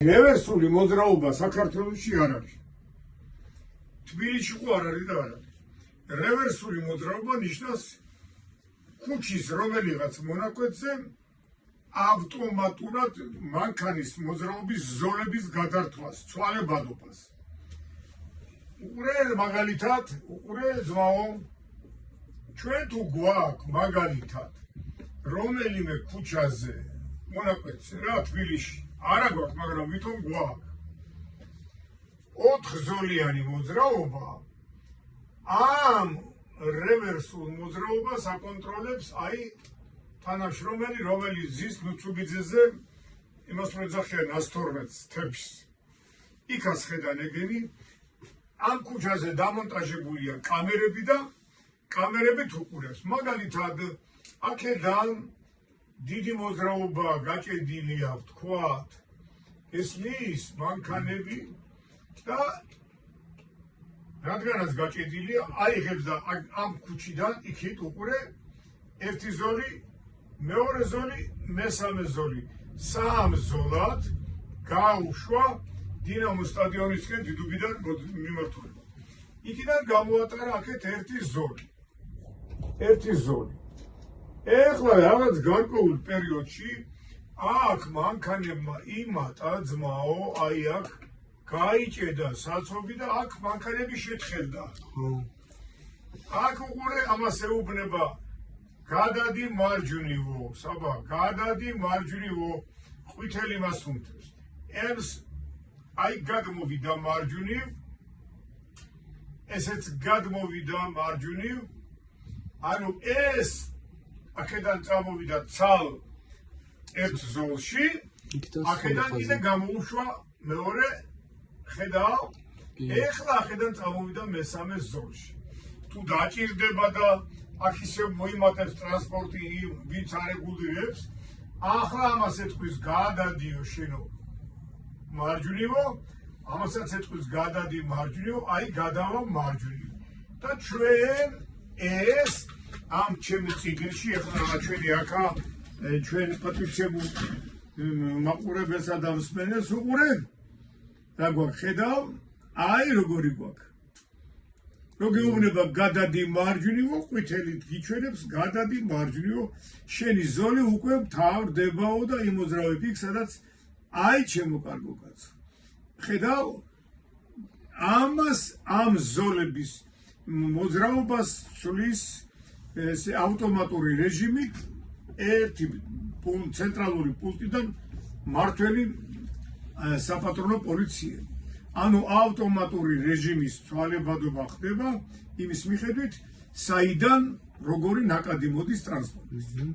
რევერსული მოძრაობა საქართველოში არ არის. თბილისში ხო არ არის და არ არის. რევერსული მოძრაობა ნიშნავს ქუჩის რომელიღაც მონაკვეთზე ავტომატურად მანქანის მოძრაობის ზოლების გადართვას, ცვალებადობას. უყურე მაგალითად, უყურე ძმაო, ჩვენ თუ გვაქვს მაგალითად რომელიმე ქუჩაზე მონაკვეთზე რა თბილისში არა გვაქვს, მაგრამ ვითომ გვაქვს 4 ზოლიანი მოძრაობა ამ რევერსულ მოძრაობას აკონტროლებს აი თანამშრომელი, რომელიც ზის ლუცუბიძეზე იმას რომ ეძახიან 112-ს თებში. იქაც ხედან ეგენი ამ ქუჩაზე დამონტაჟებულია კამერები და კამერებით უყურებს. მაგალითად, აქედან დიდი მოძრაობა გაჭედილია, ვთქვათ, ესმის მანქანები და რადგანაც გაჭედილია, აიღებს და ამ ქუჩიდან იქით უყურე ერთი ზოლი, მეორე ზოლი, მესამე ზოლი, 3 ზოლად გაუშვა დინამო სტადიონისკენ დიდუბიდან მიმართულება. იქიდან გამოატარა აქეთ ერთი ზოლი. ეხლა რაღაც გარკვეულ პერიოდში აქ მანქანებმა იმატა ძმაო, აი აქ გაიჭედა საცობი და აქ მანქანები შეთხელდა. აქ უყურე ამას ეუბნება გადადი მარჯვნივო, საბა, გადადი მარჯვნივო, ყვითელი მას უმთებს. ემს აი გადმოვიდა მარჯვნივ, ესეც გადმოვიდა მარჯვნივ, ანუ ეს აქედან წამოვიდა ცალ ერთ ზოლში, აქედან კიდე გამოუშვა მეორე, ხედავ, ეხლა აქედან წამოვიდა მესამე ზოლში. თუ დაჭირდება და აქ ისე მოიმატებს ტრანსპორტი იმ ვინც არ ეგულირებს, ახლა ამას ეთქვის გადადიო შენო მარჯვნივო, ამასაც ეთქვის გადადი მარჯვნივო, აი გადავა მარჯვნივ. და ჩვენ ეს ამ ჩემი წიგნში ეხლა ჩვენი აქა ჩვენ პატივცემულ მაყურებელსა და მსმენელს უყურებ რა გვაქვს ხედავ აი როგორი გვაქვს როგეუბნება გადადი მარჯვნივო ყვითელით გიჩვენებს გადადი მარჯვნივო შენი ზოლი უკვე მთავრდებაო და იმოძრავებ იქ სადაც აი ჩემო კარგო კაცო ხედავ ამას ამ ზოლების მოძრაობას სulis ეს ავტომატური რეჟიმით ერთი ცენტრალური პუნქტიდან მართველი საპატრონო პოლიცია. ანუ ავტომატური რეჟიმის ცვალებადობა ხდება იმის მიხედვით, საიდან როგორი ნაკადი მოდის ტრანსპორტი.